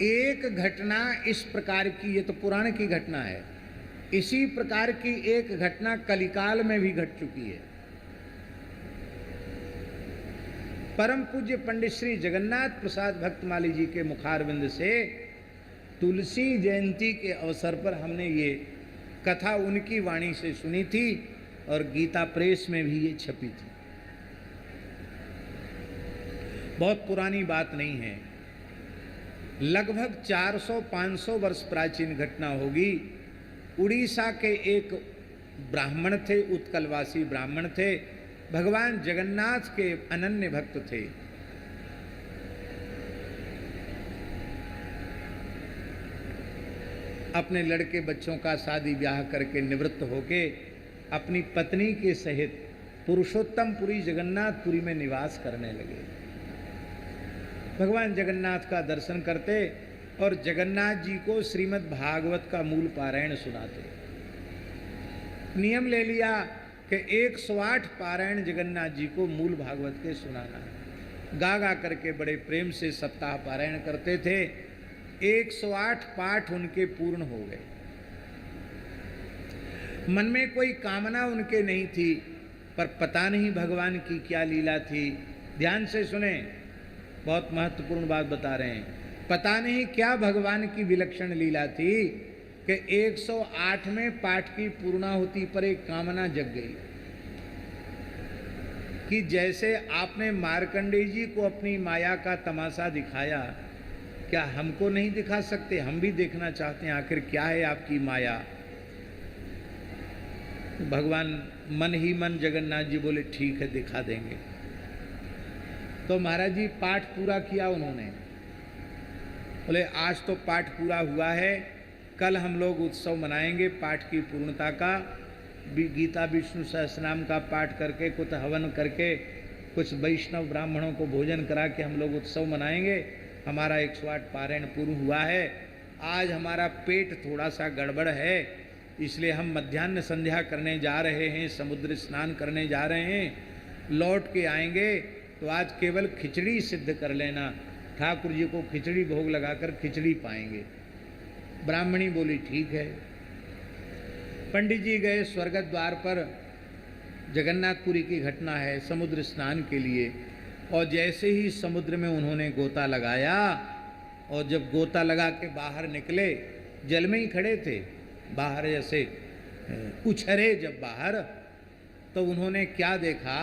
एक घटना इस प्रकार की, ये तो पुराण की घटना है, इसी प्रकार की एक घटना कलिकाल में भी घट चुकी है। परम पूज्य पंडित श्री जगन्नाथ प्रसाद भक्तमाली जी के मुखारविंद से तुलसी जयंती के अवसर पर हमने ये कथा उनकी वाणी से सुनी थी और गीता प्रेस में भी ये छपी थी। बहुत पुरानी बात नहीं है, लगभग 400-500 वर्ष प्राचीन घटना होगी। उड़ीसा के एक ब्राह्मण थे, उत्कलवासी ब्राह्मण थे, भगवान जगन्नाथ के अनन्य भक्त थे। अपने लड़के बच्चों का शादी ब्याह करके निवृत्त होके अपनी पत्नी के सहित पुरुषोत्तमपुरी जगन्नाथपुरी में निवास करने लगे। भगवान जगन्नाथ का दर्शन करते और जगन्नाथ जी को श्रीमद् भागवत का मूल पारायण सुनाते। नियम ले लिया कि 108 पारायण जगन्नाथ जी को मूल भागवत के सुनाना है। गा गा करके बड़े प्रेम से सप्ताह पारायण करते थे। 108 पाठ उनके पूर्ण हो गए। मन में कोई कामना उनके नहीं थी, पर पता नहीं भगवान की क्या लीला थी। ध्यान से सुने, बहुत महत्वपूर्ण बात बता रहे हैं। पता नहीं क्या भगवान की विलक्षण लीला थी कि 108वें पाठ की पूर्णाहुति पर एक कामना जग गई कि जैसे आपने मार्कंडेय जी को अपनी माया का तमाशा दिखाया, क्या हमको नहीं दिखा सकते? हम भी देखना चाहते हैं, आखिर क्या है आपकी माया। भगवान मन ही मन जगन्नाथ जी बोले ठीक है, दिखा देंगे। तो महाराज जी पाठ पूरा किया उन्होंने। बोले आज तो पाठ पूरा हुआ है, कल हम लोग उत्सव मनाएंगे पाठ की पूर्णता का। गीता विष्णु सहस्रनाम का पाठ करके, कुछ हवन करके, कुछ वैष्णव ब्राह्मणों को भोजन करा के हम लोग उत्सव मनाएंगे। हमारा 108 पारायण पूर्ण हुआ है। आज हमारा पेट थोड़ा सा गड़बड़ है, इसलिए हम मध्याह्न संध्या करने जा रहे हैं, समुद्र स्नान करने जा रहे हैं। लौट के आएंगे तो आज केवल खिचड़ी सिद्ध कर लेना, ठाकुर जी को खिचड़ी भोग लगाकर खिचड़ी पाएंगे। ब्राह्मणी बोली ठीक है। पंडित जी गए स्वर्ग द्वार पर, जगन्नाथपुरी की घटना है, समुद्र स्नान के लिए। और जैसे ही समुद्र में उन्होंने गोता लगाया, और जब गोता लगा के बाहर निकले, जल में ही खड़े थे, बाहर जैसे उछरे जब बाहर, तो उन्होंने क्या देखा,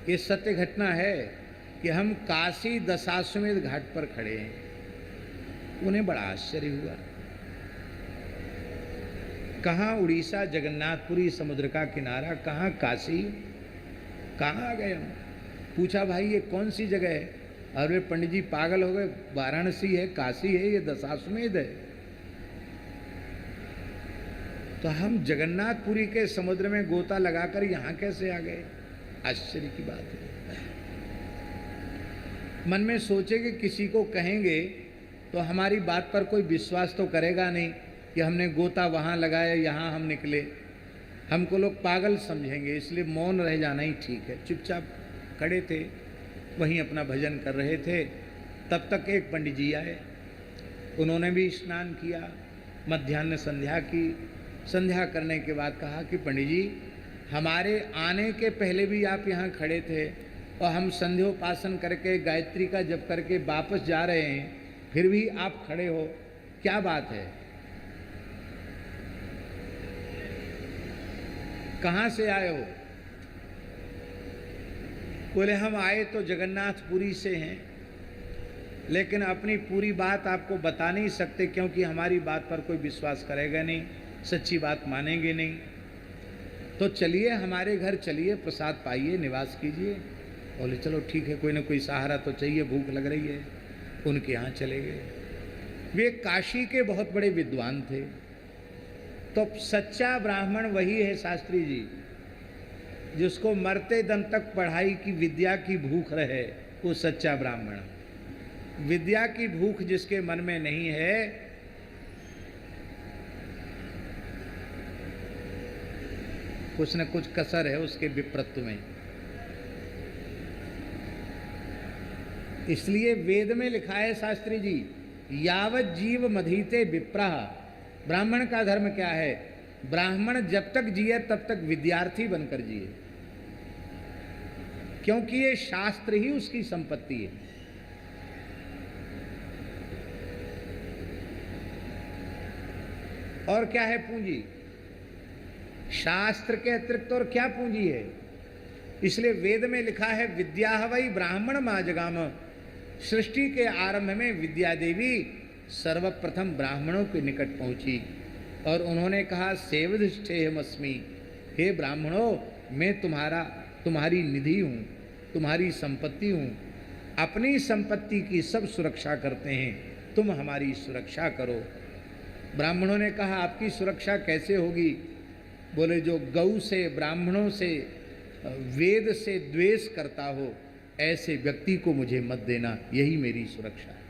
ये सत्य घटना है कि हम काशी दशाश्वमेध घाट पर खड़े हैं। उन्हें बड़ा आश्चर्य हुआ। कहाँ उड़ीसा जगन्नाथपुरी समुद्र का किनारा, कहाँ काशी, कहाँ आ गए हम। पूछा भाई ये कौन सी जगह है? अरे पंडित जी पागल हो गए, वाराणसी है, काशी है, ये दशाश्वमेध है। तो हम जगन्नाथपुरी के समुद्र में गोता लगाकर यहाँ कैसे आ गए? आश्चर्य की बात है। मन में सोचे कि किसी को कहेंगे तो हमारी बात पर कोई विश्वास तो करेगा नहीं कि हमने गोता वहाँ लगाया, यहाँ हम निकले। हमको लोग पागल समझेंगे, इसलिए मौन रह जाना ही ठीक है। चुपचाप खड़े थे, वहीं अपना भजन कर रहे थे। तब तक एक पंडित जी आए, उन्होंने भी स्नान किया, मध्याह्न संध्या की। संध्या करने के बाद कहा कि पंडित जी, हमारे आने के पहले भी आप यहाँ खड़े थे और हम संध्योपासन करके गायत्री का जप करके वापस जा रहे हैं, फिर भी आप खड़े हो, क्या बात है? कहाँ से आए हो? बोले हम आए तो जगन्नाथपुरी से हैं, लेकिन अपनी पूरी बात आपको बता नहीं सकते, क्योंकि हमारी बात पर कोई विश्वास करेगा नहीं, सच्ची बात मानेंगे नहीं। तो चलिए हमारे घर चलिए, प्रसाद पाइए, निवास कीजिए। बोले चलो ठीक है, कोई ना कोई सहारा तो चाहिए, भूख लग रही है। उनके यहाँ चले गए। वे काशी के बहुत बड़े विद्वान थे। तो सच्चा ब्राह्मण वही है शास्त्री जी, जिसको मरते दम तक पढ़ाई की विद्या की भूख रहे, वो सच्चा ब्राह्मण। विद्या की भूख जिसके मन में नहीं है, कुछ न कुछ कसर है उसके विप्रत्व में। इसलिए वेद में लिखा है शास्त्री जी यावत जीव मधीते विप्रः। ब्राह्मण का धर्म क्या है? ब्राह्मण जब तक जिए तब तक विद्यार्थी बनकर जिए, क्योंकि ये शास्त्र ही उसकी संपत्ति है। और क्या है पूंजी? शास्त्र के अतिरिक्त और क्या पूंजी है? इसलिए वेद में लिखा है विद्या वै ब्राह्मण माजगाम। सृष्टि के आरंभ में विद्या देवी सर्वप्रथम ब्राह्मणों के निकट पहुंची और उन्होंने कहा सेवधिष्ठेयमस्मि, हे ब्राह्मणों, मैं तुम्हारी निधि हूँ, तुम्हारी संपत्ति हूँ। अपनी संपत्ति की सब सुरक्षा करते हैं, तुम हमारी सुरक्षा करो। ब्राह्मणों ने कहा आपकी सुरक्षा कैसे होगी? बोले जो गौ से, ब्राह्मणों से, वेद से द्वेष करता हो ऐसे व्यक्ति को मुझे मत देना, यही मेरी सुरक्षा है।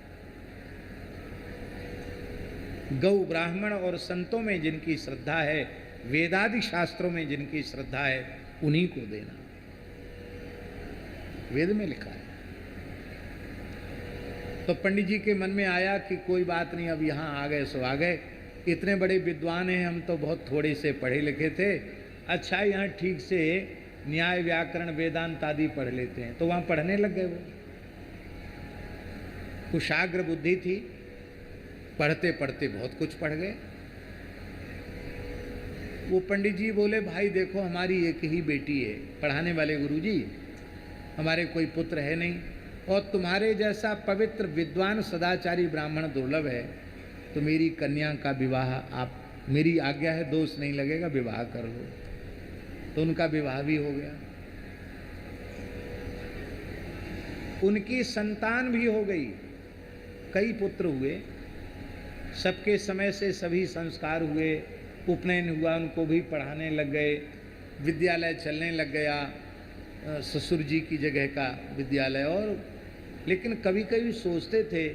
गौ, ब्राह्मण और संतों में जिनकी श्रद्धा है, वेदादि शास्त्रों में जिनकी श्रद्धा है, उन्हीं को देना, वेद में लिखा है। तो पंडित जी के मन में आया कि कोई बात नहीं, अब यहाँ आ गए सो आ गए, इतने बड़े विद्वान हैं, हम तो बहुत थोड़े से पढ़े लिखे थे। अच्छा यहाँ ठीक से न्याय व्याकरण वेदांत आदि पढ़ लेते हैं। तो वहाँ पढ़ने लग गए। वो कुशाग्र बुद्धि थी, पढ़ते पढ़ते बहुत कुछ पढ़ गए। वो पंडित जी बोले भाई देखो हमारी एक ही बेटी है, पढ़ाने वाले गुरुजी, हमारे कोई पुत्र है नहीं, और तुम्हारे जैसा पवित्र विद्वान सदाचारी ब्राह्मण दुर्लभ है, तो मेरी कन्या का विवाह आप, मेरी आज्ञा है, दोष नहीं लगेगा, विवाह कर लो। तो उनका विवाह भी हो गया, उनकी संतान भी हो गई, कई पुत्र हुए, सबके समय से सभी संस्कार हुए, उपनयन हुआ, उनको भी पढ़ाने लग गए, विद्यालय चलने लग गया, ससुर जी की जगह का विद्यालय। और लेकिन कभी कभी सोचते थे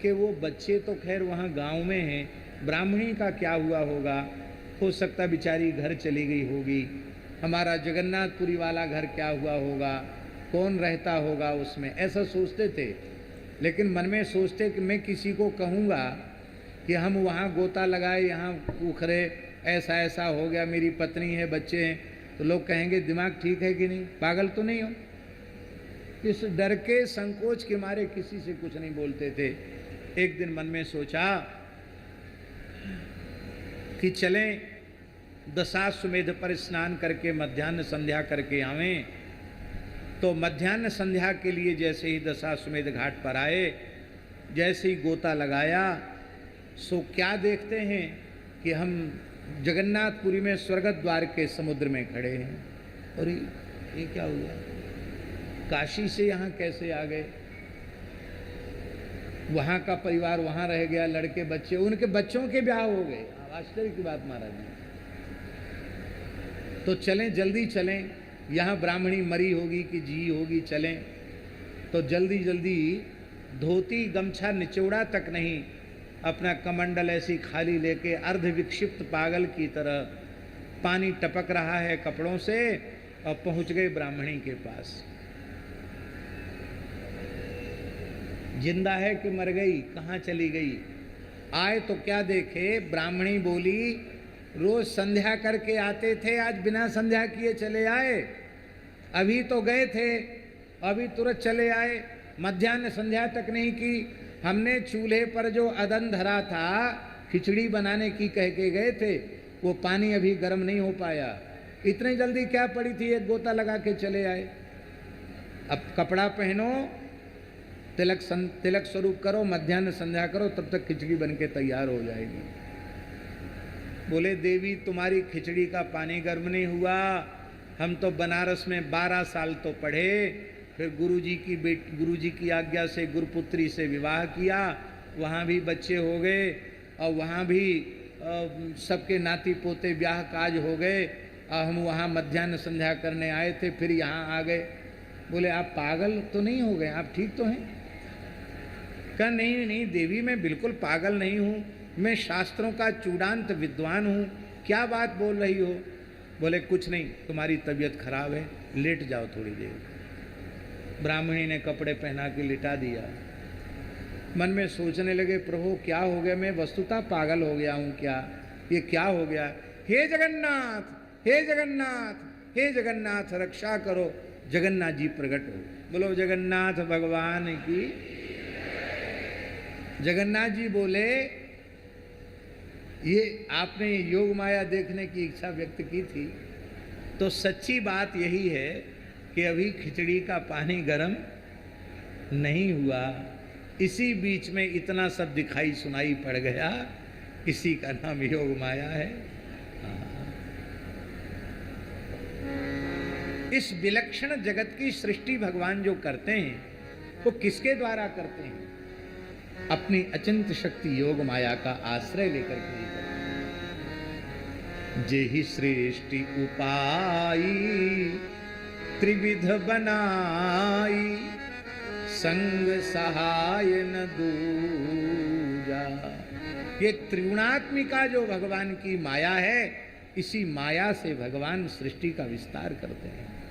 कि वो बच्चे तो खैर वहाँ गांव में हैं, ब्राह्मणी का क्या हुआ होगा, हो सकता बेचारी घर चली गई होगी, हमारा जगन्नाथपुरी वाला घर क्या हुआ होगा, कौन रहता होगा उसमें, ऐसा सोचते थे। लेकिन मन में सोचते कि मैं किसी को कहूँगा कि हम वहाँ गोता लगाए, यहाँ उखरे, ऐसा ऐसा हो गया, मेरी पत्नी है, बच्चे हैं, तो लोग कहेंगे दिमाग ठीक है कि नहीं, पागल तो नहीं हो। इस डर के संकोच के मारे किसी से कुछ नहीं बोलते थे। एक दिन मन में सोचा कि चलें दशाश्वमेध पर स्नान करके मध्याह्न संध्या करके आवें। तो मध्याह्न संध्या के लिए जैसे ही दशाश्वमेध घाट पर आए, जैसे ही गोता लगाया, सो क्या देखते हैं कि हम जगन्नाथपुरी में स्वर्गद्वार द्वार के समुद्र में खड़े हैं। और ये क्या हुआ, काशी से यहाँ कैसे आ गए? वहाँ का परिवार वहाँ रह गया, लड़के बच्चे, उनके बच्चों के ब्याह हो गए। आश्चर्य की बात महाराज जी। तो चलें, जल्दी चलें, यहाँ ब्राह्मणी मरी होगी कि जी होगी, चलें। तो जल्दी जल्दी धोती गमछा निचोड़ा तक नहीं, अपना कमंडल ऐसी खाली लेके अर्ध विक्षिप्त पागल की तरह, पानी टपक रहा है कपड़ों से, और पहुंच गए ब्राह्मणी के पास। जिंदा है कि मर गई, कहाँ चली गई? आए तो क्या देखे, ब्राह्मणी बोली रोज संध्या करके आते थे, आज बिना संध्या किए चले आए। अभी तो गए थे, अभी तुरंत चले आए, मध्याह्न संध्या तक नहीं की। हमने चूल्हे पर जो अदन धरा था, खिचड़ी बनाने की कह के गए थे, वो पानी अभी गर्म नहीं हो पाया। इतनी जल्दी क्या पड़ी थी, एक गोता लगा के चले आए। अब कपड़ा पहनो, तिलक स्वरूप करो, मध्याह्न संध्या करो, तब तक खिचड़ी बन के तैयार हो जाएगी। बोले देवी तुम्हारी खिचड़ी का पानी गर्म नहीं हुआ, हम तो बनारस में 12 साल तो पढ़े, फिर गुरुजी की आज्ञा से गुरुपुत्री से विवाह किया, वहाँ भी बच्चे हो गए, और वहाँ भी सबके नाती पोते ब्याह काज हो गए, और हम वहाँ मध्याह्न संध्या करने आए थे, फिर यहाँ आ गए। बोले आप पागल तो नहीं हो गए, आप ठीक तो हैं? कहा नहीं नहीं देवी, मैं बिल्कुल पागल नहीं हूँ, मैं शास्त्रों का चूड़ांत विद्वान हूँ, क्या बात बोल रही हो? बोले कुछ नहीं, तुम्हारी तबीयत खराब है, लेट जाओ थोड़ी देर। ब्राह्मणी ने कपड़े पहना के लिटा दिया। मन में सोचने लगे, प्रभु क्या हो गया, मैं वस्तुतः पागल हो गया हूं क्या, ये क्या हो गया। हे जगन्नाथ, हे जगन्नाथ, हे जगन्नाथ रक्षा करो। जगन्नाथ जी प्रकट हो। बोलो जगन्नाथ भगवान की। जगन्नाथ जी बोले, ये आपने योग माया देखने की इच्छा व्यक्त की थी, तो सच्ची बात यही है कि अभी खिचड़ी का पानी गर्म नहीं हुआ, इसी बीच में इतना सब दिखाई सुनाई पड़ गया, इसी का नाम योग माया है। इस विलक्षण जगत की सृष्टि भगवान जो करते हैं वो किसके द्वारा करते हैं? अपनी अचिंत शक्ति योग माया का आश्रय लेकर के ही करते हैं। जेहि सृष्टि उपाई त्रिविध बनाई, संग सहाय न दूजा। ये त्रिगुणात्मिका जो भगवान की माया है, इसी माया से भगवान सृष्टि का विस्तार करते हैं।